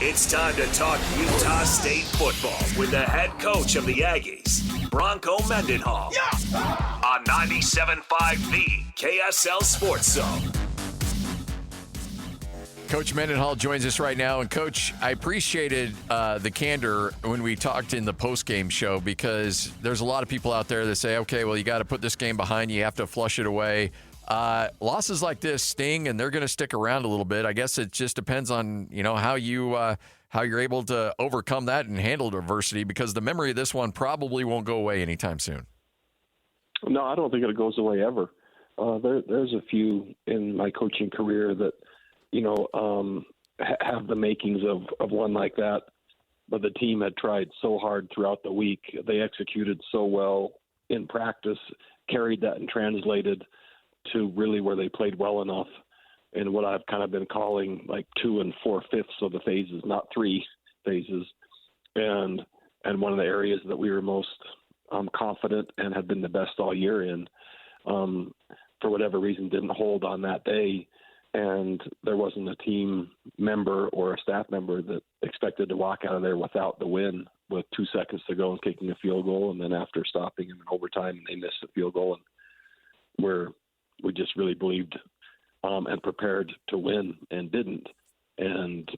It's time to talk Utah State football with the head coach of the Aggies, Bronco Mendenhall, on 97.5 The KSL Sports Zone. Coach Mendenhall joins us right now. And, Coach, I appreciated the candor when we talked in the post-game show, because there's a lot of people out there that say, okay, well, you got to put this game behind you. You have to flush it away. Losses like this sting, and they're going to stick around a little bit. I guess it just depends on, how you're able to overcome that and handle adversity, because the memory of this one probably won't go away anytime soon. No, I don't think it goes away ever. There's a few in my coaching career that, have the makings of one like that. But the team had tried so hard throughout the week. They executed so well in practice, carried that and translated to really where they played well enough in what I've kind of been calling like 2 4/5 of the phases, not 3 phases. And one of the areas that we were most confident and had been the best all year in, for whatever reason, didn't hold on that day. And there wasn't a team member or a staff member that expected to walk out of there without the win with 2 seconds to go and kicking a field goal. And then after stopping them in overtime, they missed the field goal. And we just really believed and prepared to win and didn't. And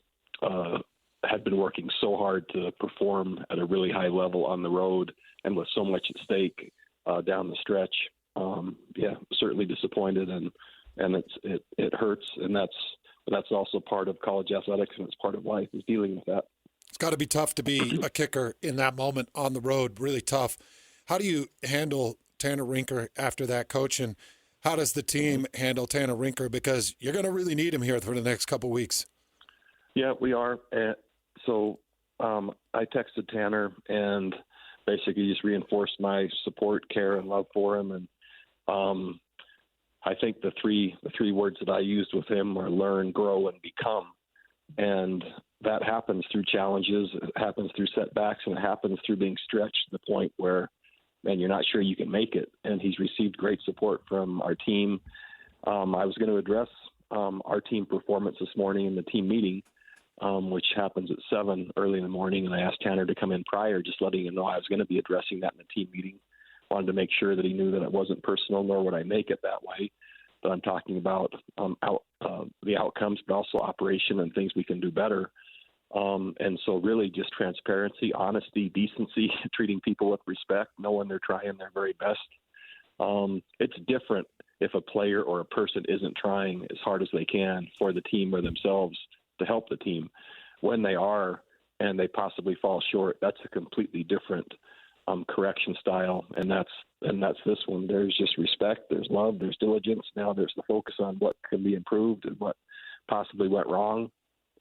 had been working so hard to perform at a really high level on the road and with so much at stake down the stretch. Certainly disappointed, and it hurts, and that's also part of college athletics, and it's part of life, is dealing with that. It's got to be tough to be a kicker in that moment on the road, really tough. How do you handle Tanner Rinker after that, Coach, and how does the team handle Tanner Rinker? Because you're going to really need him here for the next couple weeks. Yeah, we are. So I texted Tanner and basically just reinforced my support, care, and love for him. And I think the three words that I used with him are learn, grow, and become. And that happens through challenges, it happens through setbacks, and it happens through being stretched to the point where, man, you're not sure you can make it. And he's received great support from our team. I was going to address our team performance this morning in the team meeting, which happens at 7 early in the morning. And I asked Tanner to come in prior, just letting him know I was going to be addressing that in the team meeting. Wanted to make sure that he knew that it wasn't personal, nor would I make it that way. But I'm talking about the outcomes, but also operation and things we can do better. And so really just transparency, honesty, decency, treating people with respect, knowing they're trying their very best. It's different if a player or a person isn't trying as hard as they can for the team or themselves to help the team. When they are and they possibly fall short, that's a completely different correction style, and that's this one. There's just respect, there's love, there's diligence. Now there's the focus on what can be improved and what possibly went wrong,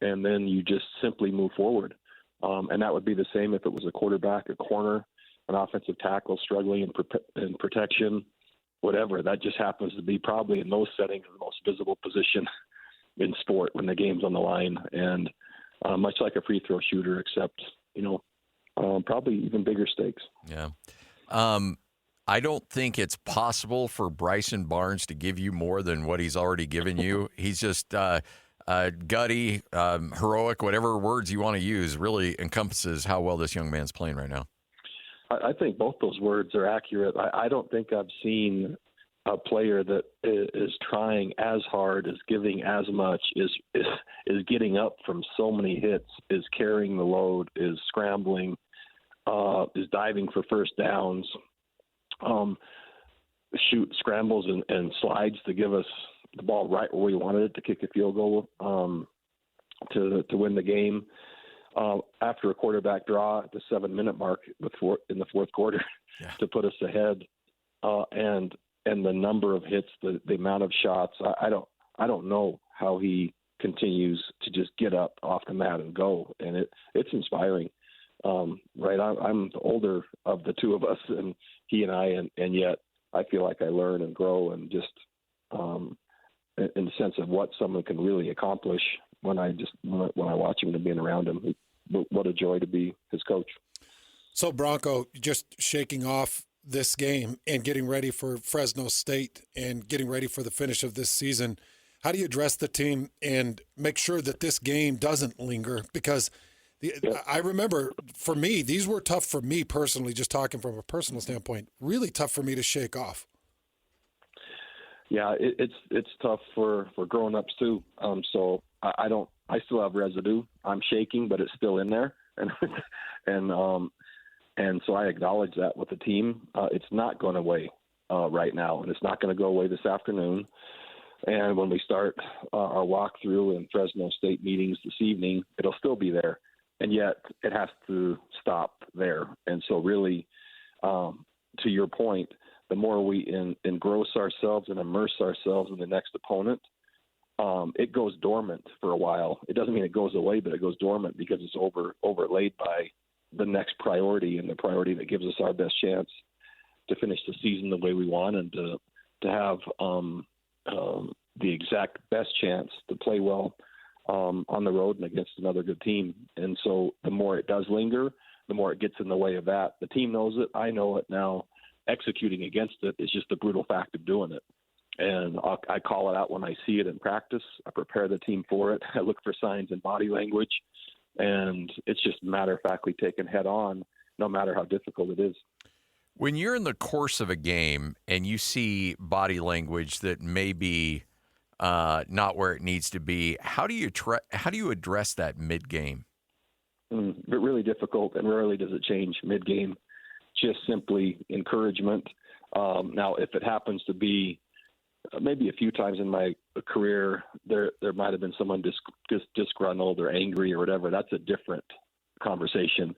and then you just simply move forward. And that would be the same if it was a quarterback, a corner, an offensive tackle struggling in protection, whatever. That just happens to be probably in those settings the most visible position in sport when the game's on the line, and much like a free throw shooter, except probably even bigger stakes. Yeah. I don't think it's possible for Bryson Barnes to give you more than what he's already given you. He's just gutty, heroic, whatever words you want to use, really encompasses how well this young man's playing right now. I think both those words are accurate. I don't think I've seen a player that is trying as hard, is giving as much, is getting up from so many hits, is carrying the load, is scrambling, is diving for first downs, scrambles and slides to give us the ball right where we wanted it, to kick a field goal to win the game. After a quarterback draw at the 7-minute mark in the fourth quarter to put us ahead, and the number of hits, the amount of shots, I don't know how he continues to just get up off the mat and go, and it's inspiring. Right, I'm the older of the two of us, and he and I, and yet I feel like I learn and grow, and just in the sense of what someone can really accomplish when I watch him and being around him. What a joy to be his coach. So Bronco, just shaking off this game and getting ready for Fresno State and getting ready for the finish of this season. How do you address the team and make sure that this game doesn't linger? Because I remember, for me, these were tough for me personally, just talking from a personal standpoint, really tough for me to shake off. Yeah, it's tough for grown-ups too. So I still have residue. I'm shaking, but it's still in there, and so I acknowledge that with the team. It's not going away right now, and it's not going to go away this afternoon. And when we start our walkthrough and Fresno State meetings this evening, it'll still be there. And yet it has to stop there. And so really, to your point, the more we engross ourselves and immerse ourselves in the next opponent, it goes dormant for a while. It doesn't mean it goes away, but it goes dormant because it's overlaid by the next priority, and the priority that gives us our best chance to finish the season the way we want and to have the exact best chance to play well on the road and against another good team. And so the more it does linger, the more it gets in the way of that. The team knows it. I know it now. Executing against it is just the brutal fact of doing it. And I call it out when I see it in practice. I prepare the team for it. I look for signs in body language. And it's just matter-of-factly taken head on, no matter how difficult it is. When you're in the course of a game and you see body language that may be not where it needs to be, how do you address that mid-game? But really difficult, and rarely does it change mid-game. Just simply encouragement. Now, if it happens to be maybe a few times in my career, there might have been someone disgruntled or angry or whatever. That's a different conversation.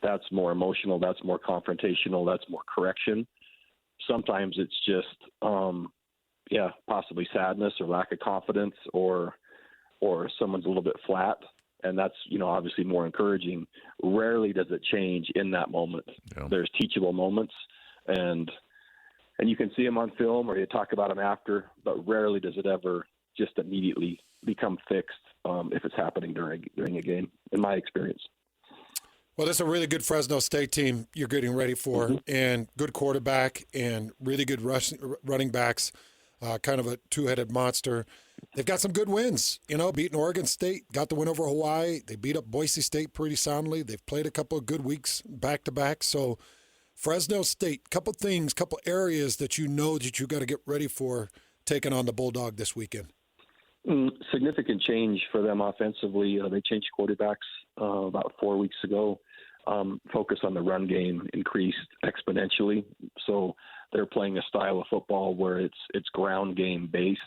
That's more emotional. That's more confrontational. That's more correction. Sometimes it's just, possibly sadness or lack of confidence, or someone's a little bit flat, and that's obviously more encouraging. Rarely does it change in that moment. Yeah. There's teachable moments, and you can see them on film or you talk about them after, but rarely does it ever just immediately become fixed if it's happening during a game, in my experience. Well, that's a really good Fresno State team you're getting ready for, and good quarterback and really good running backs, kind of a two-headed monster. They've got some good wins, beating Oregon State, got the win over Hawaii. They beat up Boise State pretty soundly. They've played a couple of good weeks back-to-back. So Fresno State, couple areas that you got to get ready for taking on the Bulldog this weekend. Significant change for them offensively. They changed quarterbacks about 4 weeks ago. Focus on the run game increased exponentially. So they're playing a style of football where it's ground game based,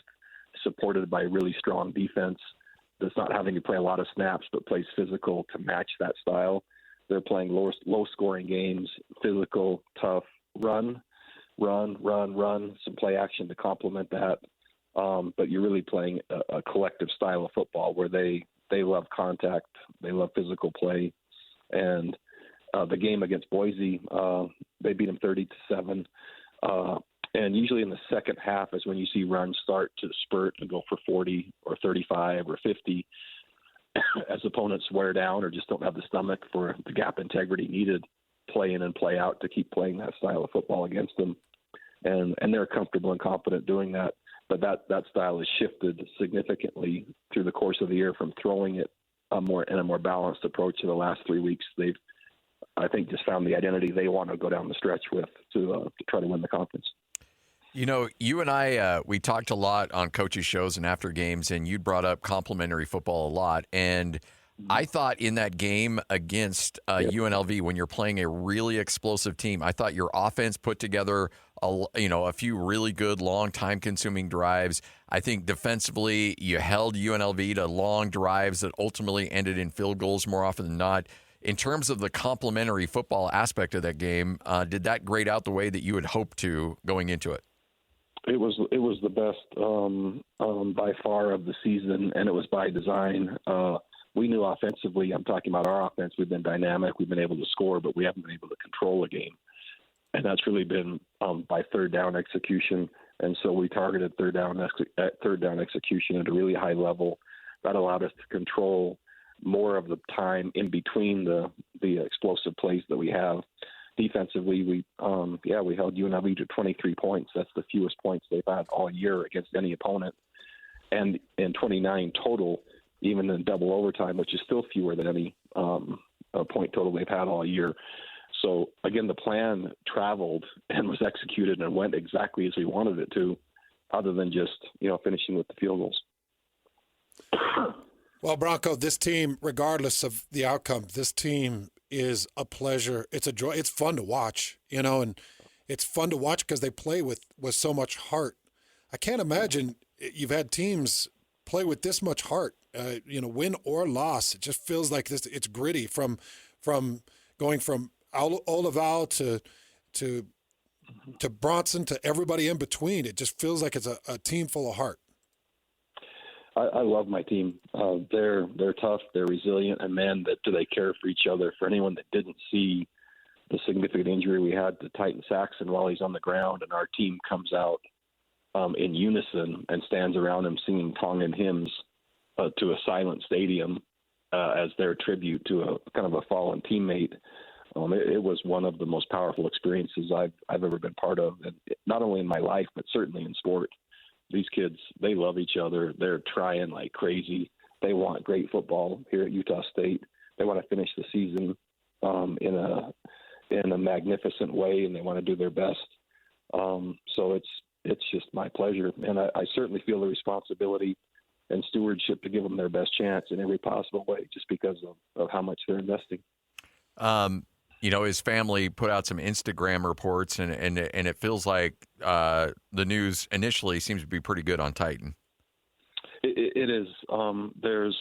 supported by really strong defense that's not having to play a lot of snaps but plays physical to match that style. They're playing low scoring games, physical, tough, run, some play action to complement that. But you're really playing a collective style of football where they love contact, they love physical play. And the game against Boise, they beat them 30-7. And usually in the second half is when you see runs start to spurt and go for 40 or 35 or 50 as opponents wear down or just don't have the stomach for the gap integrity needed play in and play out to keep playing that style of football against them. And they're comfortable and confident doing that. But that style has shifted significantly through the course of the year from throwing it in a more balanced approach in the last 3 weeks. They've, I think, just found the identity they want to go down the stretch with to try to win the conference. You and I, we talked a lot on coaches' shows and after games, and you brought up complimentary football a lot. And I thought in that game against UNLV, when you're playing a really explosive team, I thought your offense put together a few really good, long, time-consuming drives. I think defensively, you held UNLV to long drives that ultimately ended in field goals more often than not. In terms of the complimentary football aspect of that game, did that grade out the way that you had hoped to going into it? It was the best by far of the season, and it was by design. We knew offensively, I'm talking about our offense, we've been dynamic, we've been able to score, but we haven't been able to control a game. And that's really been by third down execution. And so we targeted third down execution at a really high level. That allowed us to control more of the time in between the explosive plays that we have. Defensively, we held UNLV to 23 points. That's the fewest points they've had all year against any opponent. and 29 total, even in double overtime, which is still fewer than any point total they've had all year. So, again, the plan traveled and was executed and went exactly as we wanted it to, other than just, finishing with the field goals. Well, Bronco, this team, regardless of the outcome, this team is a pleasure. It's a joy. It's fun to watch, and it's fun to watch because they play with so much heart. I can't imagine you've had teams play with this much heart, win or loss. It just feels like this. It's gritty from going from Olaval to Bronson to everybody in between. It just feels like it's a team full of heart. I love my team. They're tough, they're resilient, and man, do they care for each other. For anyone that didn't see the significant injury we had to Titan Saxon while he's on the ground, and our team comes out in unison and stands around him singing Tongan hymns to a silent stadium as their tribute to a kind of a fallen teammate. It was one of the most powerful experiences I've ever been part of, and not only in my life, but certainly in sport. These kids, they love each other. They're trying like crazy. They want great football here at Utah State. They want to finish the season in a magnificent way, and they want to do their best. So it's just my pleasure, and I certainly feel the responsibility and stewardship to give them their best chance in every possible way, just because of how much they're investing. His family put out some Instagram reports, and it feels like the news initially seems to be pretty good on Titan. It is. There's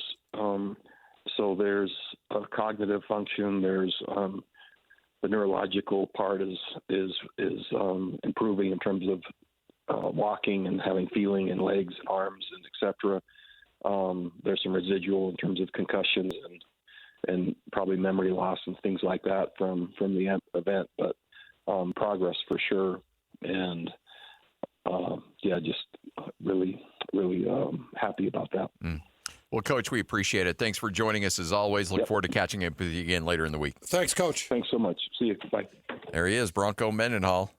a cognitive function. There's the neurological part is improving in terms of walking and having feeling in legs and arms and etc. There's some residual in terms of concussions and probably memory loss and things like that from the event, but progress for sure. And just really, really happy about that. Well, Coach, we appreciate it. Thanks for joining us as always. Look forward to catching up with you again later in the week. Thanks, Coach. Thanks so much. See you. Bye. There he is, Bronco Mendenhall.